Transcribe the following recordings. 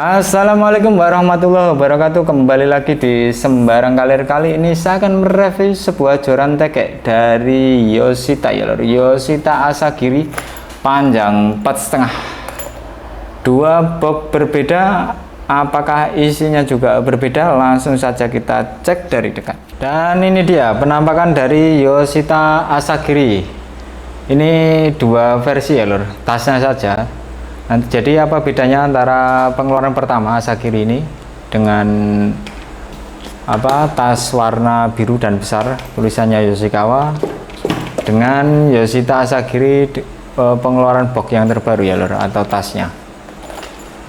Assalamualaikum warahmatullahi wabarakatuh. Kembali lagi di Sembarang Kalir. Kali ini saya akan mereview sebuah joran tekek dari Yoshita ya lor. Yoshita Asagiri panjang 4,5. Dua box berbeda. Apakah isinya juga berbeda? Langsung saja kita cek dari dekat. Dan ini dia penampakan dari Yoshita Asagiri. Ini dua versi ya lor. Tasnya saja. Nanti, jadi apa bedanya antara pengeluaran pertama Asagiri ini dengan tas warna biru dan besar tulisannya Yoshikawa dengan Yoshita Asagiri pengeluaran box yang terbaru ya lor, atau tasnya.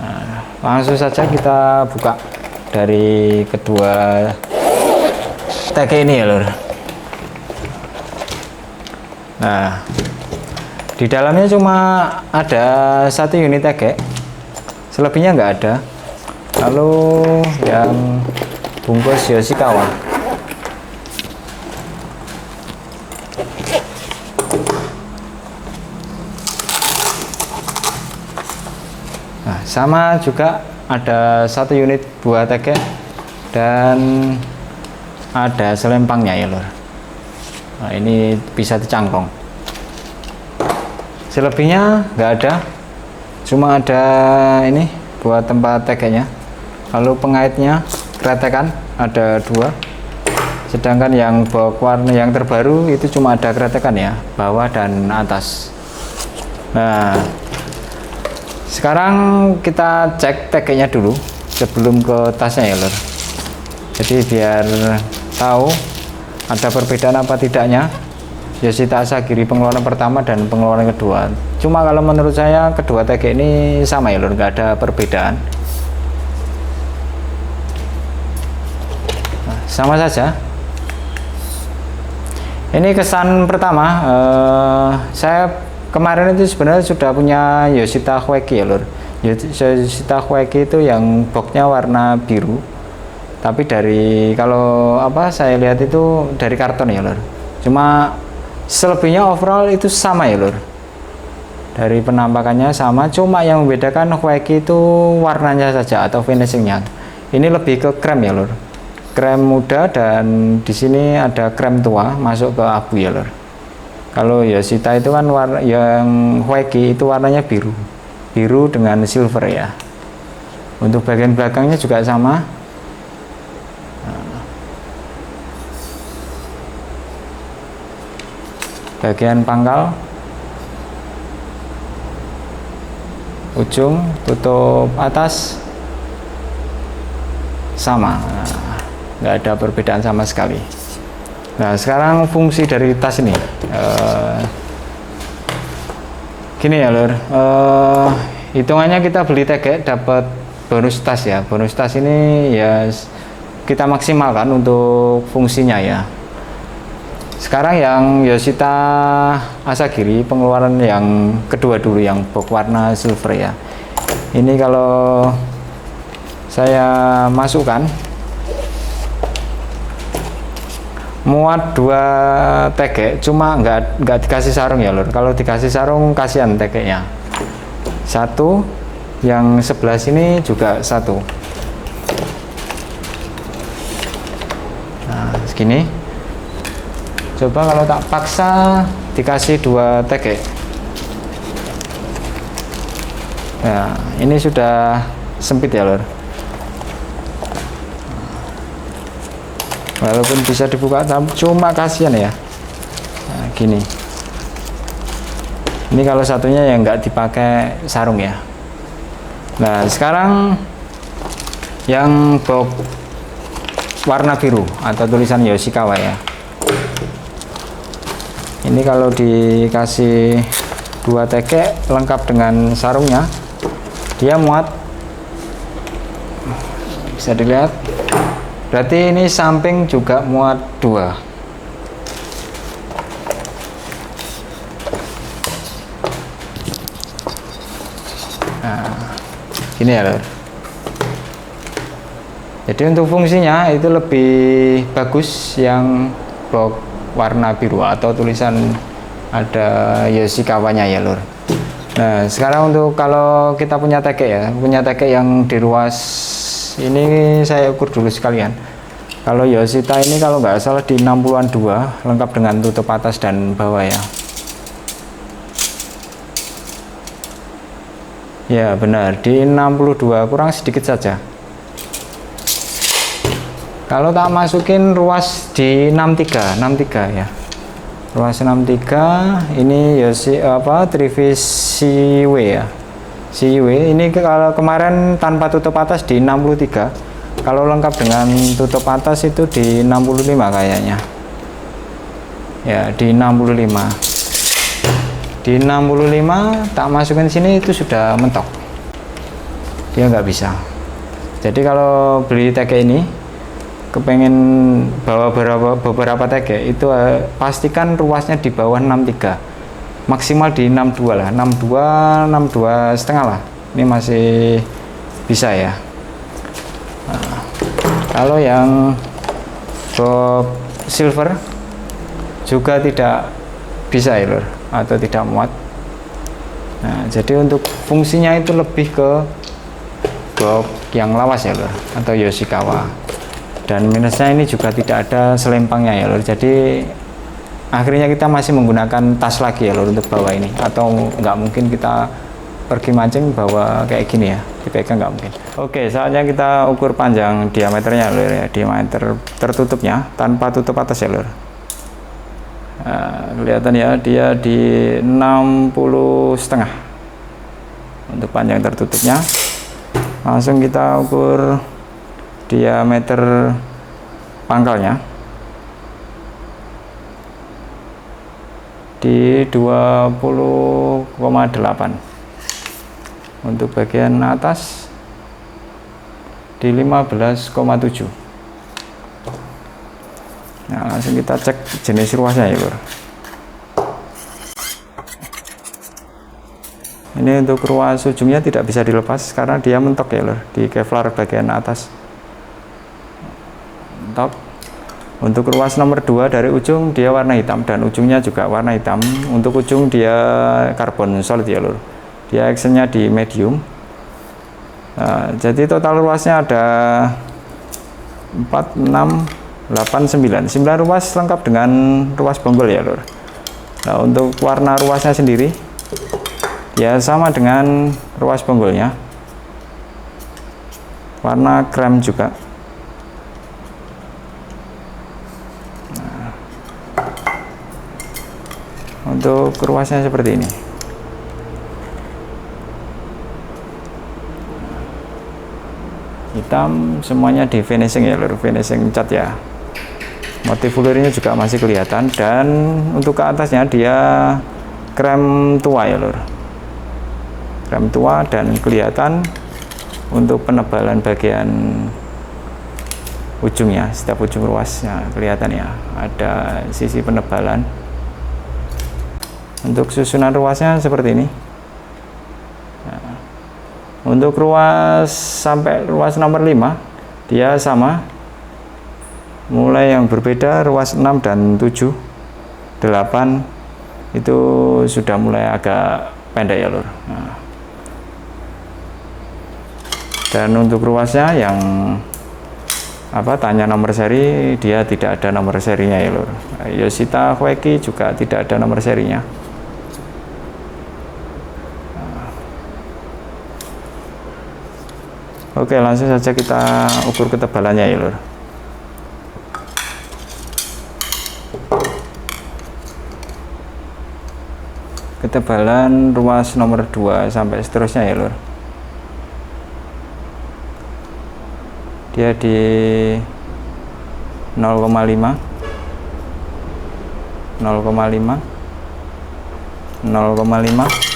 Nah, langsung saja kita buka dari kedua tag ini ya lor. Nah, di dalamnya cuma ada satu unit tag, selebihnya nggak ada. Lalu yang bungkus Yoshikawa. Nah, sama juga ada satu unit buah tag dan ada selempangnya ya lor. Nah, ini bisa dicangkong. Selebihnya nggak ada, cuma ada ini buat tempat tagnya. Lalu pengaitnya kretekan ada dua, sedangkan yang box warna yang terbaru itu cuma ada kretekan ya, bawah dan atas. Nah, sekarang kita cek tagnya dulu sebelum ke tasnya ya lor. Jadi biar tahu ada perbedaan apa tidaknya Yoshita Asagiri pengeluaran pertama dan pengeluaran kedua. Cuma kalau menurut saya kedua tag ini sama ya lor, nggak ada perbedaan. Nah, sama saja. Ini kesan pertama, saya kemarin itu sebenarnya sudah punya Yoshita Hueki ya lor. Yoshita Hueki itu yang boxnya warna biru, tapi dari kalau saya lihat itu dari karton ya lor. Cuma selebihnya overall itu sama ya lor, dari penampakannya sama, cuma yang membedakan Hueki itu warnanya saja atau finishingnya. Ini lebih ke krem ya lor, krem muda, dan di sini ada krem tua masuk ke abu ya lor. Kalau Yoshita itu kan warna yang Hueki itu warnanya biru dengan silver ya. Untuk bagian belakangnya juga sama. Bagian pangkal, ujung, tutup atas sama, nggak ada perbedaan sama sekali. Nah, sekarang fungsi dari tas ini gini ya lor, hitungannya kita beli tag dapat bonus tas ya. Bonus tas ini ya kita maksimalkan untuk fungsinya ya. Sekarang yang Yoshita Asagiri pengeluaran yang kedua dulu, yang box warna silver ya. Ini kalau saya masukkan muat dua tag, cuma nggak dikasih sarung ya lor. Kalau dikasih sarung kasihan tagnya. Satu, yang sebelah sini juga satu. Nah, segini. Coba kalau tak paksa dikasih dua tag. Nah, ini sudah sempit ya lor. Walaupun bisa dibuka, cuma kasihan ya. Nah, gini. Ini kalau satunya yang nggak dipakai sarung ya. Nah, sekarang yang box warna biru atau tulisan Yoshikawa ya. Ini kalau dikasih dua tag lengkap dengan sarungnya, dia muat, bisa dilihat. Berarti ini samping juga muat dua. Nah, gini ya lor. Jadi untuk fungsinya itu lebih bagus yang box warna biru atau tulisan ada Yoshikawanya ya lor. Nah, sekarang untuk kalau kita punya teke ya, punya teke yang di ruas ini saya ukur dulu sekalian. Kalau Yoshita ini kalau nggak salah di 60-an 2, lengkap dengan tutup atas dan bawah ya. Ya benar, di 62 kurang sedikit saja. Kalau tak masukin ruas di 63 ya. Ruas 63 ini Trivis CW ya. CW ini kalau kemarin tanpa tutup atas di 63. Kalau lengkap dengan tutup atas itu di 65 kayaknya. Ya, di 65. Di 65 tak masukin sini itu sudah mentok. Dia nggak bisa. Jadi kalau beli teke ini kepengen bawa beberapa teke itu pastikan ruasnya di bawah 63, maksimal di 62 lah, 62 setengah lah, ini masih bisa ya. Nah, kalau yang box silver juga tidak bisa ya lur, atau tidak muat. Nah, jadi untuk fungsinya itu lebih ke box yang lawas ya lur, atau Yoshikawa. Dan minusnya ini juga tidak ada selempangnya ya lur, jadi akhirnya kita masih menggunakan tas lagi ya lur untuk bawa ini, atau nggak mungkin kita pergi mancing bawa kayak gini ya, dipegang nggak mungkin. Oke, saatnya kita ukur panjang diameternya lur ya, diameter tertutupnya tanpa tutup atas ya lur. Nah, kelihatan ya, dia di 60,5 untuk panjang tertutupnya. Langsung kita ukur diameter pangkalnya di 20,8, untuk bagian atas di 15,7. Nah, langsung kita cek jenis ruasnya ya lur. Ini untuk ruas ujungnya tidak bisa dilepas karena dia mentok ya lur, di Kevlar bagian atas. Untuk ruas nomor 2 dari ujung dia warna hitam dan ujungnya juga warna hitam. Untuk ujung dia karbon solid ya lur, dia actionnya di medium. Nah, jadi total ruasnya ada 4, 6, 8, 9 ruas lengkap dengan ruas bonggol ya lur. Nah, untuk warna ruasnya sendiri ya sama dengan ruas bonggolnya, warna krem juga. Untuk ruasnya seperti ini. Hitam semuanya di finishing ya lur, finishing cat ya. Motif ulurnya juga masih kelihatan, dan untuk ke atasnya dia krem tua ya lur, krem tua, dan kelihatan untuk penebalan bagian ujungnya, setiap ujung ruasnya kelihatan ya, ada sisi penebalan. Untuk susunan ruasnya seperti ini. Nah, untuk ruas sampai ruas nomor 5 dia sama, mulai yang berbeda ruas 6 dan 7, 8 itu sudah mulai agak pendek ya lur. Nah, dan untuk ruasnya yang tanya nomor seri, dia tidak ada nomor serinya ya lur. Yoshita Hueki juga tidak ada nomor serinya. Oke, langsung saja kita ukur ketebalannya ya lur. Ketebalan ruas nomor 2 sampai seterusnya ya lur, dia di 0,5, 0,5, 0,5,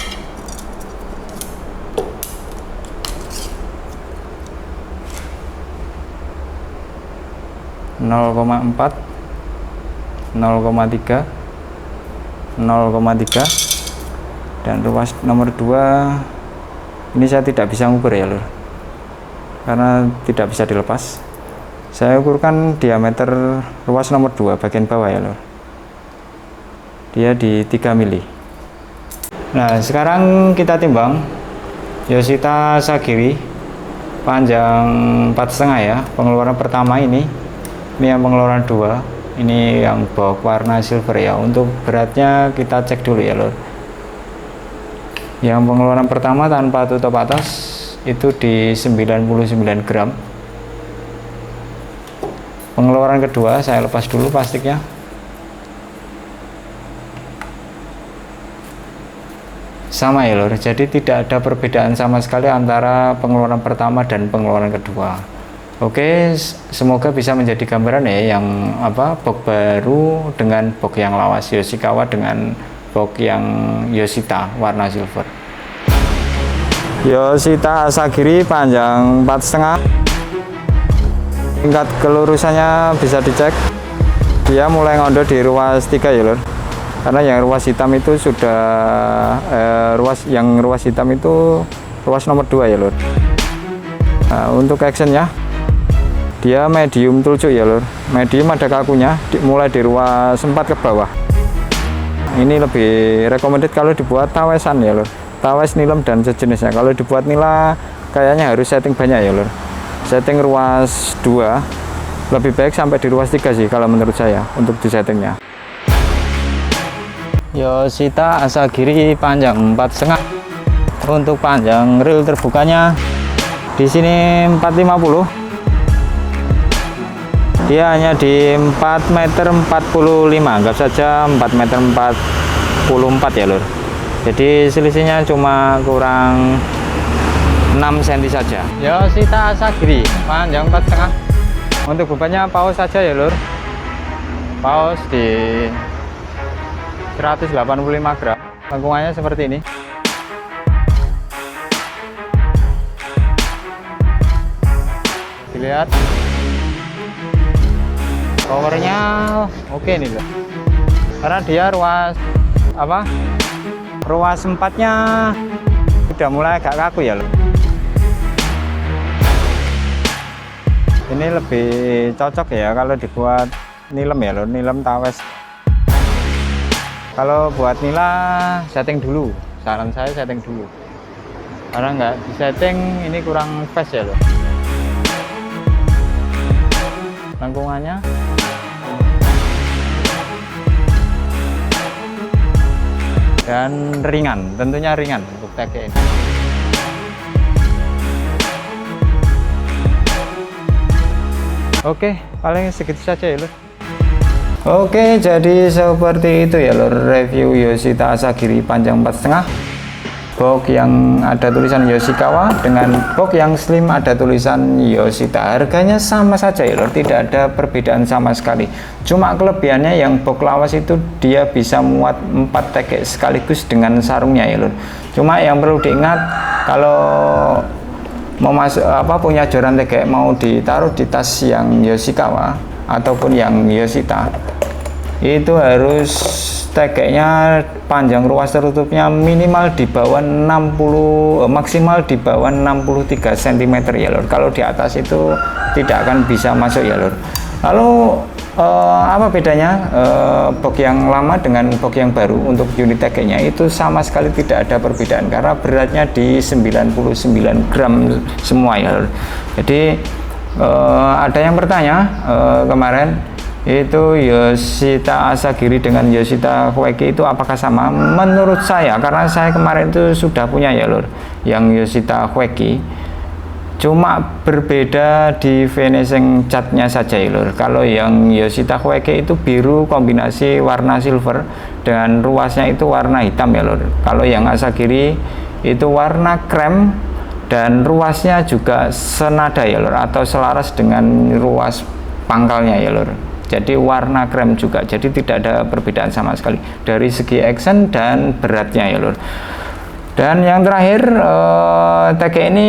0,4, 0,3, 0,3, dan ruas nomor 2 ini saya tidak bisa ngukur ya lur, karena tidak bisa dilepas. Saya ukurkan diameter ruas nomor 2 bagian bawah ya lur, dia di 3 mili. Nah, sekarang kita timbang Yoshita Asagiri panjang 4,5 ya, pengeluaran pertama ini yang pengeluaran 2, ini yang box warna silver ya. Untuk beratnya kita cek dulu ya lor. Yang pengeluaran pertama tanpa tutup atas itu di 99 gram. Pengeluaran kedua saya lepas dulu plastiknya. Sama ya lor, jadi tidak ada perbedaan sama sekali antara pengeluaran pertama dan pengeluaran kedua. Oke, semoga bisa menjadi gambaran ya, yang box baru dengan box yang lawas Yoshikawa dengan box yang Yoshita warna silver. Yoshita Asagiri panjang 4,5, tingkat kelurusannya bisa dicek, dia mulai ngondo di ruas 3 ya lor. Karena yang ruas hitam itu sudah ruas hitam itu ruas nomor 2 ya lor. Nah, untuk actionnya dia medium tulcuk ya lor, medium ada kakunya, mulai di ruas 4 ke bawah. Ini lebih recommended kalau dibuat tawesan ya lor, tawes, nilem dan sejenisnya. Kalau dibuat nila kayaknya harus setting banyak ya lor, setting ruas 2, lebih baik sampai di ruas 3 sih kalau menurut saya untuk di settingnya. Yoshita Asagiri panjang 4,5. Untuk panjang reel terbukanya di sini 450. Dia hanya di 4 meter 45, anggap saja 4 meter 44 ya lor. Jadi selisihnya cuma kurang 6 cm saja. Yoshita Asagiri panjang 4,5. Untuk bebannya paus saja ya lor. Paus di 185 gram, lengkungannya seperti ini. Dilihat powernya oke nih loh, karena dia ruas 4-nya udah mulai agak kaku ya loh. Ini lebih cocok ya kalau dibuat nilem ya loh, nilem tawes. Kalau buat nila setting dulu, saran saya setting dulu, karena nggak di setting ini kurang pas ya loh. Lengkungannya dan ringan, tentunya ringan untuk tag ini. Oke, paling segitu saja ya lor. Oke, jadi seperti itu ya lor, review Yoshita Asagiri panjang 4,5, box yang ada tulisan Yoshikawa dengan box yang slim ada tulisan Yoshita. Harganya sama saja ya lor, tidak ada perbedaan sama sekali. Cuma kelebihannya yang box lawas itu dia bisa muat 4 tag sekaligus dengan sarungnya ya lor. Cuma yang perlu diingat, kalau mau masuk punya joran tag mau ditaruh di tas yang Yoshikawa ataupun yang Yoshita, itu harus tegeknya panjang ruas tertutupnya minimal di bawah 60, maksimal di bawah 63 cm ya lor. Kalau di atas itu tidak akan bisa masuk ya lor. Lalu apa bedanya box yang lama dengan box yang baru? Untuk unit tegeknya itu sama sekali tidak ada perbedaan, karena beratnya di 99 gram semua ya lor. Jadi ada yang bertanya kemarin itu Yoshita Asagiri dengan Yoshita Hueki itu apakah sama? Menurut saya, karena saya kemarin itu sudah punya ya lor, yang Yoshita Hueki, cuma berbeda di finishing catnya saja ya lor. Kalau yang Yoshita Hueki itu biru kombinasi warna silver dengan ruasnya itu warna hitam ya lor. Kalau yang Asagiri itu warna krem dan ruasnya juga senada ya lor, atau selaras dengan ruas pangkalnya ya lor. Jadi warna krem juga, jadi tidak ada perbedaan sama sekali dari segi action dan beratnya ya lor. Dan yang terakhir TG ini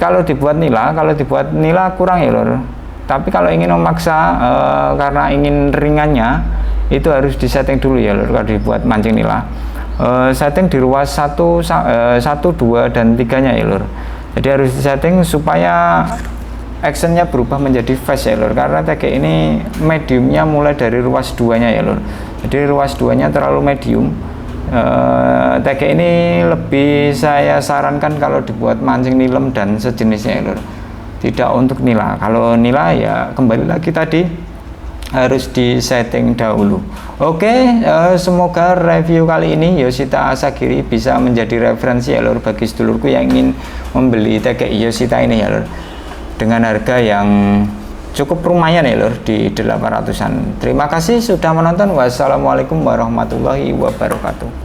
kalau dibuat nila kurang ya lor. Tapi kalau ingin memaksa karena ingin ringannya, itu harus disetting dulu ya lor. Kalau dibuat mancing nila, setting di ruas 1, 2 dan 3-nya ya lor. Jadi harus disetting supaya actionnya berubah menjadi fast ya lor, karena TG ini mediumnya mulai dari ruas 2-nya ya lor. Jadi ruas 2-nya terlalu medium, Tege ini lebih saya sarankan kalau dibuat mancing nilem dan sejenisnya ya lur, tidak untuk nila. Kalau nila ya kembali lagi tadi harus di setting dahulu. Oke, semoga review kali ini Yoshita Asagiri bisa menjadi referensi ya lur bagi sedulurku yang ingin membeli TGI Yoshita ini ya lur, dengan harga yang cukup lumayan ya lur, di 800-an. Terima kasih sudah menonton. Wassalamualaikum warahmatullahi wabarakatuh.